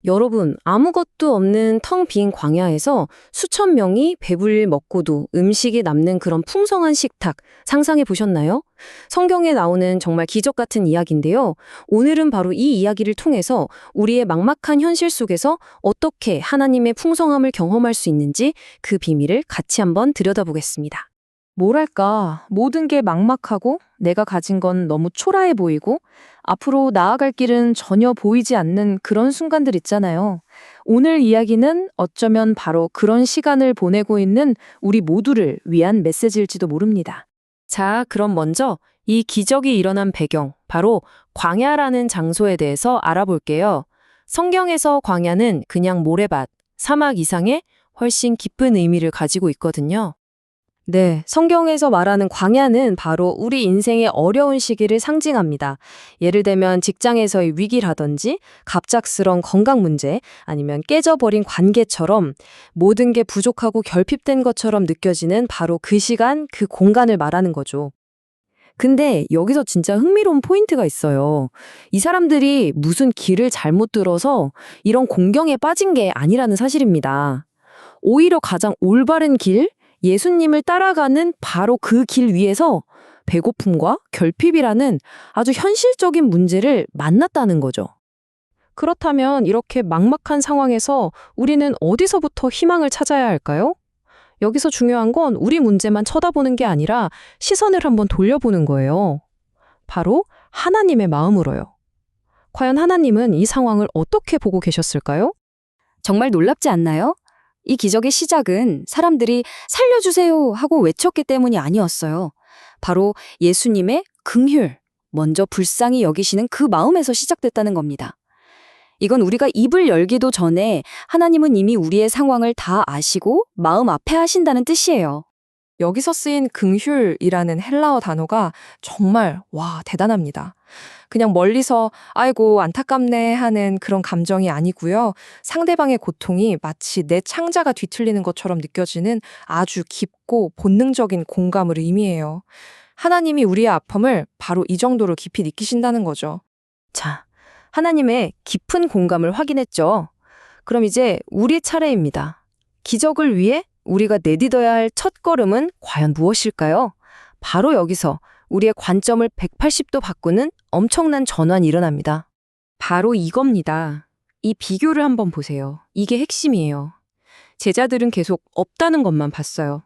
여러분, 아무것도 없는 텅 빈 광야에서 수천 명이 배불리 먹고도 음식이 남는 그런 풍성한 식탁 상상해 보셨나요? 성경에 나오는 정말 기적 같은 이야기인데요. 오늘은 바로 이 이야기를 통해서 우리의 막막한 현실 속에서 어떻게 하나님의 풍성함을 경험할 수 있는지 그 비밀을 같이 한번 들여다보겠습니다. 뭐랄까, 모든 게 막막하고 내가 가진 건 너무 초라해 보이고 앞으로 나아갈 길은 전혀 보이지 않는 그런 순간들 있잖아요. 오늘 이야기는 어쩌면 바로 그런 시간을 보내고 있는 우리 모두를 위한 메시지일지도 모릅니다. 자, 그럼 먼저 이 기적이 일어난 배경, 바로 광야라는 장소에 대해서 알아볼게요. 성경에서 광야는 그냥 모래밭, 사막 이상의 훨씬 깊은 의미를 가지고 있거든요. 네, 성경에서 말하는 광야는 바로 우리 인생의 어려운 시기를 상징합니다. 예를 들면 직장에서의 위기라든지 갑작스러운 건강 문제, 아니면 깨져버린 관계처럼 모든 게 부족하고 결핍된 것처럼 느껴지는 바로 그 시간, 그 공간을 말하는 거죠. 근데 여기서 진짜 흥미로운 포인트가 있어요. 이 사람들이 무슨 길을 잘못 들어서 이런 공경에 빠진 게 아니라는 사실입니다. 오히려 가장 올바른 길, 예수님을 따라가는 바로 그 길 위에서 배고픔과 결핍이라는 아주 현실적인 문제를 만났다는 거죠. 그렇다면 이렇게 막막한 상황에서 우리는 어디서부터 희망을 찾아야 할까요? 여기서 중요한 건 우리 문제만 쳐다보는 게 아니라 시선을 한번 돌려보는 거예요. 바로 하나님의 마음으로요. 과연 하나님은 이 상황을 어떻게 보고 계셨을까요? 정말 놀랍지 않나요? 이 기적의 시작은 사람들이 살려주세요 하고 외쳤기 때문이 아니었어요. 바로 예수님의 긍휼, 먼저 불쌍히 여기시는 그 마음에서 시작됐다는 겁니다. 이건 우리가 입을 열기도 전에 하나님은 이미 우리의 상황을 다 아시고 마음 앞에 하신다는 뜻이에요. 여기서 쓰인 긍휼이라는 헬라어 단어가 정말 대단합니다. 그냥 멀리서 아이고 안타깝네 하는 그런 감정이 아니고요. 상대방의 고통이 마치 내 창자가 뒤틀리는 것처럼 느껴지는 아주 깊고 본능적인 공감을 의미해요. 하나님이 우리의 아픔을 바로 이 정도로 깊이 느끼신다는 거죠. 자, 하나님의 깊은 공감을 확인했죠. 그럼 이제 우리 차례입니다. 기적을 위해 우리가 내딛어야 할 첫걸음은 과연 무엇일까요? 바로 여기서 우리의 관점을 180도 바꾸는 엄청난 전환이 일어납니다. 바로 이겁니다. 이 비교를 한번 보세요. 이게 핵심이에요. 제자들은 계속 없다는 것만 봤어요.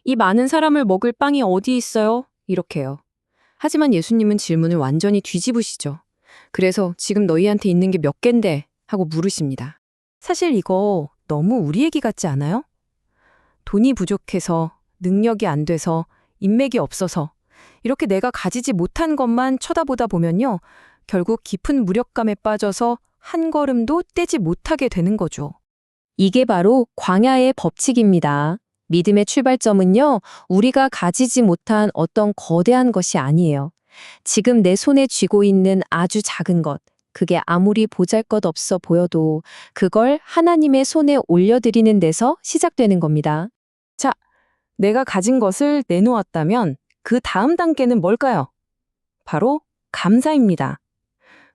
이 많은 사람을 먹을 빵이 어디 있어요? 이렇게요. 하지만 예수님은 질문을 완전히 뒤집으시죠. 그래서 지금 너희한테 있는 게 몇 갠데? 하고 물으십니다. 사실 이거 너무 우리 얘기 같지 않아요? 돈이 부족해서, 능력이 안 돼서, 인맥이 없어서 이렇게 내가 가지지 못한 것만 쳐다보다 보면요. 결국 깊은 무력감에 빠져서 한 걸음도 떼지 못하게 되는 거죠. 이게 바로 광야의 법칙입니다. 믿음의 출발점은요. 우리가 가지지 못한 어떤 거대한 것이 아니에요. 지금 내 손에 쥐고 있는 아주 작은 것, 그게 아무리 보잘것없어 보여도 그걸 하나님의 손에 올려드리는 데서 시작되는 겁니다. 자, 내가 가진 것을 내놓았다면 그 다음 단계는 뭘까요? 바로 감사입니다.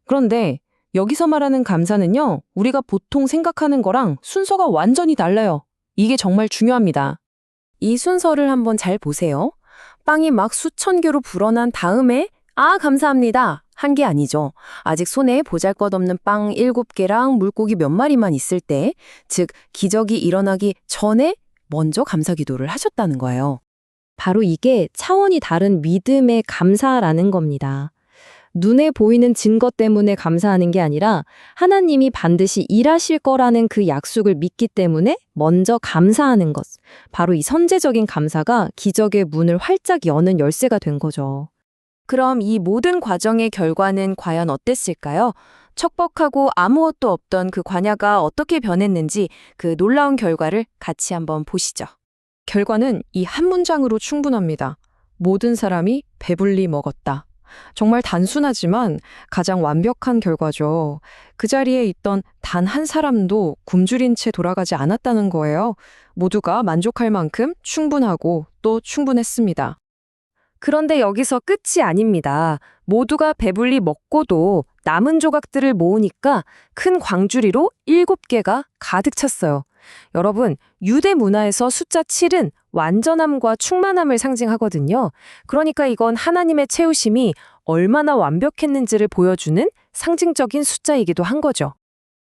그런데 여기서 말하는 감사는요, 우리가 보통 생각하는 거랑 순서가 완전히 달라요. 이게 정말 중요합니다. 이 순서를 한번 잘 보세요. 빵이 막 수천 개로 불어난 다음에 감사합니다. 한 게 아니죠. 아직 손에 보잘것없는 빵 7개랑 물고기 몇 마리만 있을 때, 즉 기적이 일어나기 전에 먼저 감사 기도를 하셨다는 거예요. 바로 이게 차원이 다른 믿음의 감사라는 겁니다. 눈에 보이는 증거 때문에 감사하는 게 아니라 하나님이 반드시 일하실 거라는 그 약속을 믿기 때문에 먼저 감사하는 것. 바로 이 선제적인 감사가 기적의 문을 활짝 여는 열쇠가 된 거죠. 그럼 이 모든 과정의 결과는 과연 어땠을까요? 척박하고 아무것도 없던 그 광야가 어떻게 변했는지 그 놀라운 결과를 같이 한번 보시죠. 결과는 이 한 문장으로 충분합니다. 모든 사람이 배불리 먹었다. 정말 단순하지만 가장 완벽한 결과죠. 그 자리에 있던 단 한 사람도 굶주린 채 돌아가지 않았다는 거예요. 모두가 만족할 만큼 충분하고 또 충분했습니다. 그런데 여기서 끝이 아닙니다. 모두가 배불리 먹고도 남은 조각들을 모으니까 큰 광주리로 7개가 가득 찼어요. 여러분, 유대 문화에서 숫자 7은 완전함과 충만함을 상징하거든요. 그러니까 이건 하나님의 채우심이 얼마나 완벽했는지를 보여주는 상징적인 숫자이기도 한 거죠.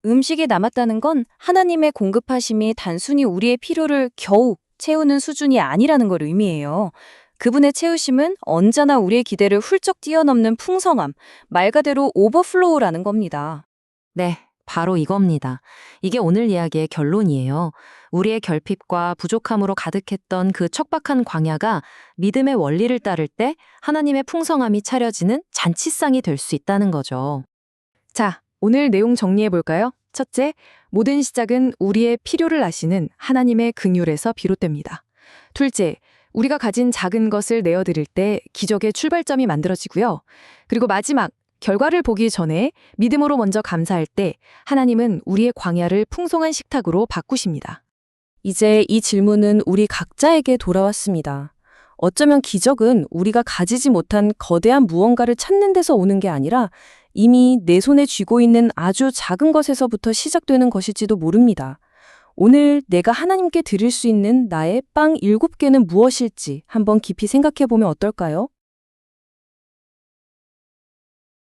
음식이 남았다는 건 하나님의 공급하심이 단순히 우리의 필요를 겨우 채우는 수준이 아니라는 걸 의미해요. 그분의 채우심은 언제나 우리의 기대를 훌쩍 뛰어넘는 풍성함, 말 그대로 오버플로우라는 겁니다. 네, 바로 이겁니다. 이게 오늘 이야기의 결론이에요. 우리의 결핍과 부족함으로 가득했던 그 척박한 광야가 믿음의 원리를 따를 때 하나님의 풍성함이 차려지는 잔치상이 될 수 있다는 거죠. 자, 오늘 내용 정리해 볼까요? 첫째, 모든 시작은 우리의 필요를 아시는 하나님의 긍휼에서 비롯됩니다. 둘째, 우리가 가진 작은 것을 내어드릴 때 기적의 출발점이 만들어지고요. 그리고 마지막, 결과를 보기 전에 믿음으로 먼저 감사할 때 하나님은 우리의 광야를 풍성한 식탁으로 바꾸십니다. 이제 이 질문은 우리 각자에게 돌아왔습니다. 어쩌면 기적은 우리가 가지지 못한 거대한 무언가를 찾는 데서 오는 게 아니라 이미 내 손에 쥐고 있는 아주 작은 것에서부터 시작되는 것일지도 모릅니다. 오늘 내가 하나님께 드릴 수 있는 나의 빵 7개는 무엇일지 한번 깊이 생각해 보면 어떨까요?